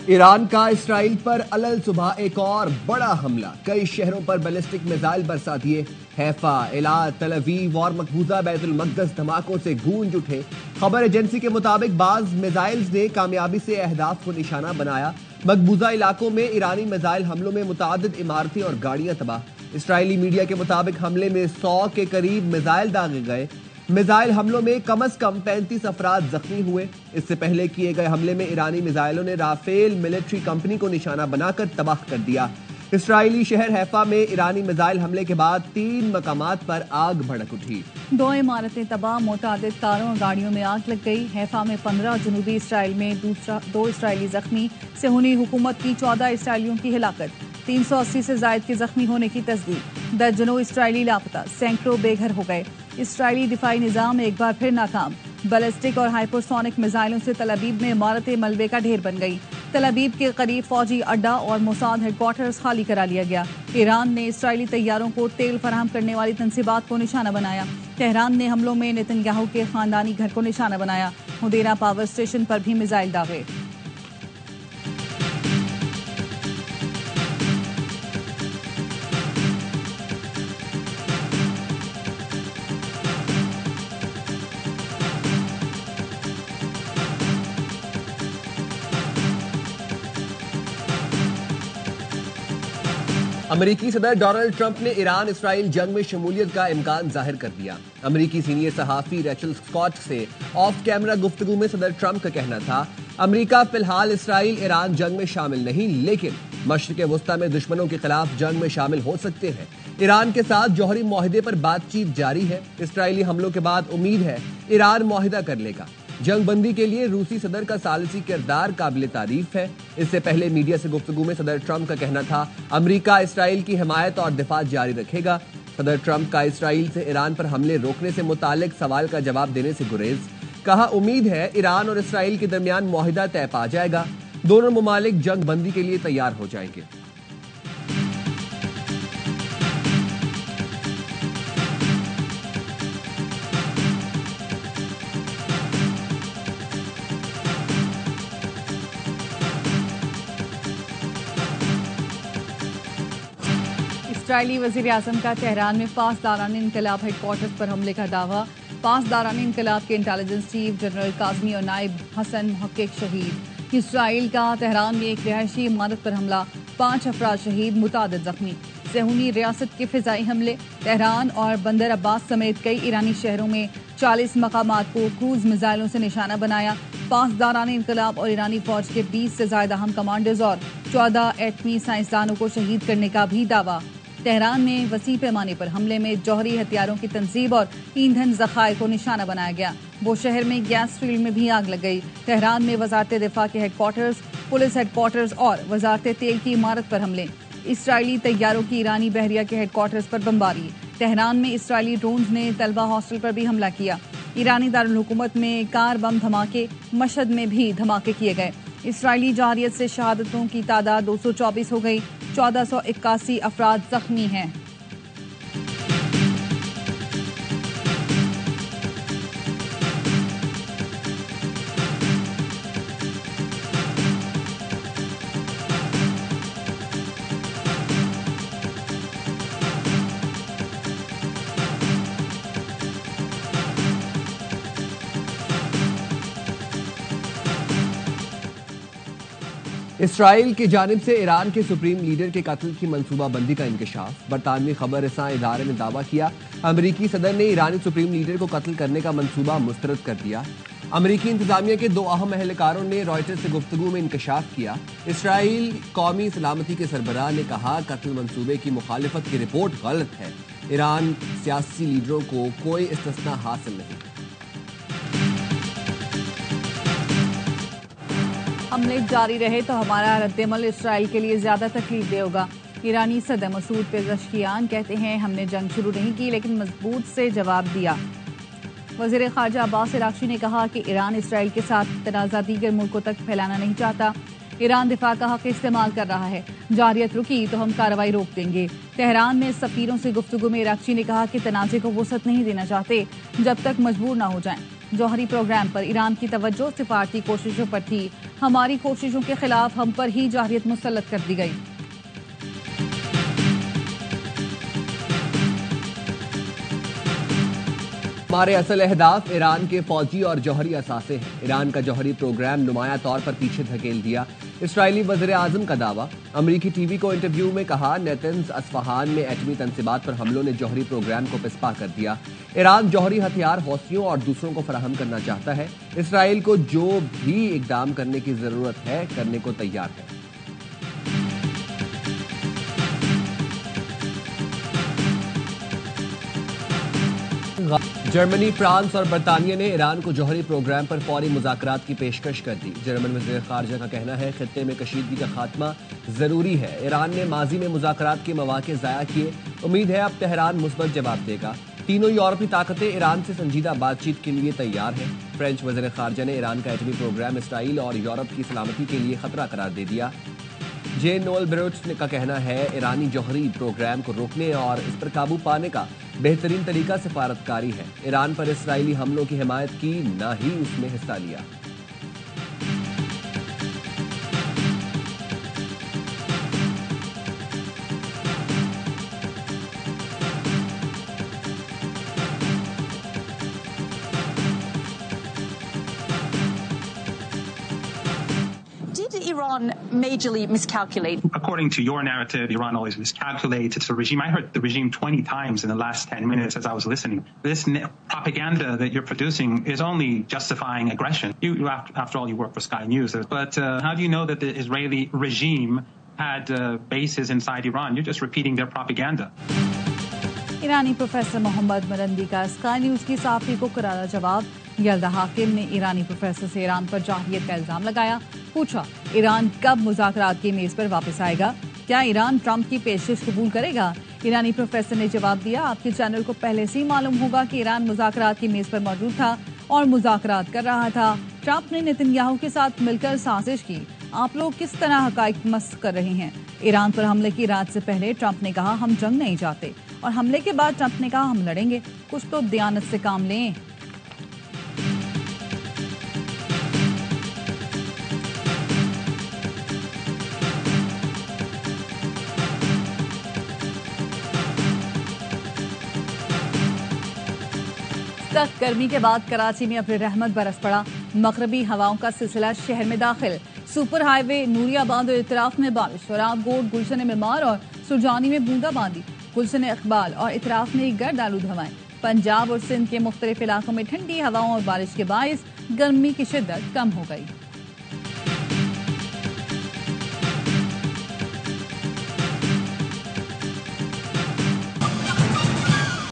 Iran का Israel पर अलल सुबह एक और बड़ा हमला, कई शहरों पर बैलिस्टिक मिसाइल बरसा दिए। हैफा, एलात, तल अवीव और मकबूजा बैतुल मक़दस धमाकों से गूंज उठे। खबर एजेंसी के मुताबिक बाज मिसाइल्स ने कामयाबी से अहदाफ को निशाना बनाया। मकबूजा इलाकों में ईरानी मिसाइल हमलों में मुतादिद इमारतें और गाड़ियां तबाह। इसराइली मीडिया के मुताबिक हमले में 100 के करीब मिसाइल दागे गए। मिसाइल हमलों में कम से कम 35 अफराद जख्मी हुए। इससे पहले किए गए हमले में ईरानी मिसाइलों ने राफेल मिलिट्री कंपनी को निशाना बनाकर तबाह कर दिया। इसराइली शहर हैफा में ईरानी मिसाइल हमले के बाद 3 मकामात पर आग भड़क उठी। 2 इमारतें तबाह, मुतादिद कारों और गाड़ियों में आग लग गई। हैफा में 15, जनूबी इसराइल में 2 इसराइली जख्मी। सेहूनी हुकूमत की 14 इसराइलियों की हिलाकत, 380 से जायद के जख्मी होने की तस्दीक। दर्जनों इसराइली लापता, सैकड़ों बेघर हो गए। इसराइली दिफाई निजाम एक बार फिर नाकाम। बैलिस्टिक और हाइपरसोनिक मिसाइलों से तल अवीव में इमारतें मलबे का ढेर बन गई। तल अवीव के करीब फौजी अड्डा और मोसाद हेडक्वार्टर्स खाली करा लिया गया। ईरान ने इसराइली तैयारों को तेल फराहम करने वाली तंसीबात को निशाना बनाया। तेहरान ने हमलों में नेतन्याहू के खानदानी घर को निशाना बनाया। हुदैरा पावर स्टेशन पर भी मिसाइल दागे। अमेरिकी सदर डोनाल्ड ट्रंप ने ईरान इसराइल जंग में शमूलियत का इम्कान जाहिर कर दिया। अमेरिकी सीनियर सहाफी रेचल स्कॉट से ऑफ कैमरा गुफ्तगू में सदर ट्रंप का कहना था, अमेरिका फिलहाल इसराइल ईरान जंग में शामिल नहीं, लेकिन मशरिक वस्ता में दुश्मनों के खिलाफ जंग में शामिल हो सकते हैं। ईरान के साथ जौहरी मुआहदे पर बातचीत जारी है। इसराइली हमलों के बाद उम्मीद है ईरान मुआहदा कर लेगा। जंग बंदी के लिए रूसी सदर का सालिसी किरदार काबिल तारीफ है। इससे पहले मीडिया से गुफ्तगू में सदर ट्रंप का कहना था, अमेरिका इसराइल की हिमायत और दिफा जारी रखेगा। सदर ट्रंप का इसराइल से ईरान पर हमले रोकने से मुतालिक सवाल का जवाब देने से गुरेज। कहा, उम्मीद है ईरान और इसराइल के दरमियान मुआहिदा तय पा जाएगा। दोनों मुमालिक जंग बंदी के लिए तैयार हो जाएंगे। इसराइली वज़ीर आज़म का तेहरान में पासदारान इनकलाब हेडक्वार्टर्स पर हमले का दावा। पासदारान इनकलाब के इंटेलिजेंस चीफ जनरल काज़मी और नायब हसन मुहक्किक शहीद। इसराइल का तेहरान में एक रिहायशी इमारत पर हमला, 5 अफराद शहीद, मुतादिद जख्मी। सेहूनी रियासत के फिजाई हमले, तेहरान और बंदर अब्बास समेत कई ईरानी शहरों में 40 मकामात को क्रूज मिसाइलों से निशाना बनाया। पासदारान इनकलाब और ईरानी फौज के 20 से ज्यादा अहम कमांडर्स और 14 एटमी साइंसदानों को शहीद करने का भी दावा। तेहरान में वसी पैमाने पर हमले में जौहरी हथियारों की तंसीब और ईंधन जखायर को निशाना बनाया गया। वो शहर में गैस फील्ड में भी आग लग गई। तेहरान में वजारत दिफा के हेडक्वार्टर्स, पुलिस हेडक्वार्टर्स और वजारत तेल की इमारत पर हमले। इसराइली तैयारों की ईरानी बहरिया के हेडक्वार्टर्स पर बमबारी। तेहरान में इसराइली ड्रोन्स ने तलबा हॉस्टल पर भी हमला किया। ईरानी दारुल हुकूमत में कार बम धमाके, मशहद में भी धमाके किए गए। इसराइली जारियत से शहादतों की तादाद 224 हो गई, 1481 अफराद जख्मी हैं। इसराइल की जानिब से ईरान के सुप्रीम लीडर के कत्ल की मंसूबाबंदी का इंकशाफ। बरतानवी खबर रसां इदारे ने दावा किया, अमरीकी सदर ने ईरानी सुप्रीम लीडर को कत्ल करने का मंसूबा मुस्तरद कर दिया। अमरीकी इंतजामिया के 2 अहम एहलकारों ने रॉयटर्स से गुफ्तगू में इंकशाफ किया। इसराइल कौमी सलामती के सरबराह ने कहा, कत्ल मंसूबे की मुखालिफत की रिपोर्ट गलत है। ईरान सियासी लीडरों को कोई इस्तिस्ना हासिल नहीं। हमले जारी रहे तो हमारा रद्देमल इसराइल के लिए ज्यादा तकलीफदेह होगा। ईरानी सदर मसूद पेज़ेश्कियान कहते हैं, हमने जंग शुरू नहीं की लेकिन मजबूत से जवाब दिया। वज़ीर ख़ारजा अब्बास इराक़ची ने कहा कि ईरान इसराइल के साथ तनाज़ा दीगर मुल्कों तक फैलाना नहीं चाहता। ईरान दिफा का हक इस्तेमाल कर रहा है, जारियत रुकी तो हम कार्रवाई रोक देंगे। तेहरान में सफ़ीरों से गुफ्तगू में इराक़ची ने कहा कि तनाज़े को वसअत नहीं देना चाहते जब तक मजबूर ना हो जाएं। जौहरी प्रोग्राम पर ईरान की तवज्जो सिफारती कोशिशों पर थी। हमारी कोशिशों के खिलाफ हम पर ही जाहिरियत मुसल्लत कर दी गई। हमारे असल अहदाफ ईरान के फौजी और जौहरी असासे हैं। ईरान का जौहरी प्रोग्राम नुमाया तौर पर पीछे धकेल दिया। इसराइली वज़ीर आज़म का दावा। अमरीकी टीवी को इंटरव्यू में कहा, नेतन्स अस्फहान में एटमी तंसीबात पर हमलों ने जौहरी प्रोग्राम को पिसपा कर दिया। ईरान जौहरी हथियार हौसियों और दूसरों को फराहम करना चाहता है। इसराइल को जो भी इकदाम करने की जरूरत है करने को तैयार है। जर्मनी, फ्रांस और बरतानिया ने ईरान को जौहरी प्रोग्राम पर फौरी मुज़ाकरात की पेशकश कर दी। जर्मन वज़ीर ख़ारजा का कहना है, खित्ते में कशीदगी का खात्मा जरूरी है। ईरान ने माजी में मुज़ाकरात के मौके ज़ाया किए। उम्मीद है अब तेहरान मुस्बत जवाब देगा। तीनों यूरोपीय ताकतें ईरान से संजीदा बातचीत के लिए तैयार हैं। फ्रेंच वज़ीर ख़ारजा ने ईरान का एटमी प्रोग्राम इसराइल और यूरोप की सलामती के लिए खतरा करार दे दिया। जेन नोएल बेरूट्स का कहना है, ईरानी जौहरी प्रोग्राम को रोकने और इस पर काबू पाने का बेहतरीन तरीका सिफारतकारी है। ईरान पर इसराइली हमलों की हिमायत की, न ही उसमें हिस्सा लिया। Did Iran majorly miscalculate? According to your narrative, Iran always miscalculates. It's the regime. I heard the regime 20 times in the last 10 minutes as I was listening. This propaganda that you're producing is only justifying aggression. After all, you work for Sky News. But how do you know that the Israeli regime had bases inside Iran? You're just repeating their propaganda. ईरानी professor Mohammad Marandi का Sky news की साफी को करारा जवाब। यल्दा हाकिम ने ईरानी professor से Iran पर जाहिलियत का इल्जाम लगाया। पूछा, ईरान कब मुज़ाकरात की मेज पर वापस आएगा? क्या ईरान ट्रंप की पेशकश कबूल करेगा? ईरानी प्रोफेसर ने जवाब दिया, आपके चैनल को पहले से ही मालूम होगा कि ईरान मुज़ाकरात की मेज पर मौजूद था और मुज़ाकरात कर रहा था। ट्रंप ने नेतन्याहू के साथ मिलकर साजिश की। आप लोग किस तरह हकाइक मस्क कर रहे हैं? ईरान पर हमले की रात से पहले ट्रंप ने कहा, हम जंग नहीं चाहते, और हमले के बाद ट्रंप ने कहा, हम लड़ेंगे। कुछ तो दयानत से काम लें। सख्त गर्मी के बाद कराची में अब्र रहमत बरस पड़ा। मगरबी हवाओं का सिलसिला शहर में दाखिल। सुपर हाईवे नूरियाबाद और इतराफ में बारिश, सोराबगोट, गुलशन मेमार और सुरजानी में बूंदाबांदी। गुलशन इकबाल और इतराफ में गर्द आलूद हवाएं। पंजाब और सिंध के मुख्तलिफ इलाकों में ठंडी हवाओं और बारिश के बायस गर्मी की शिद्दत कम हो गई।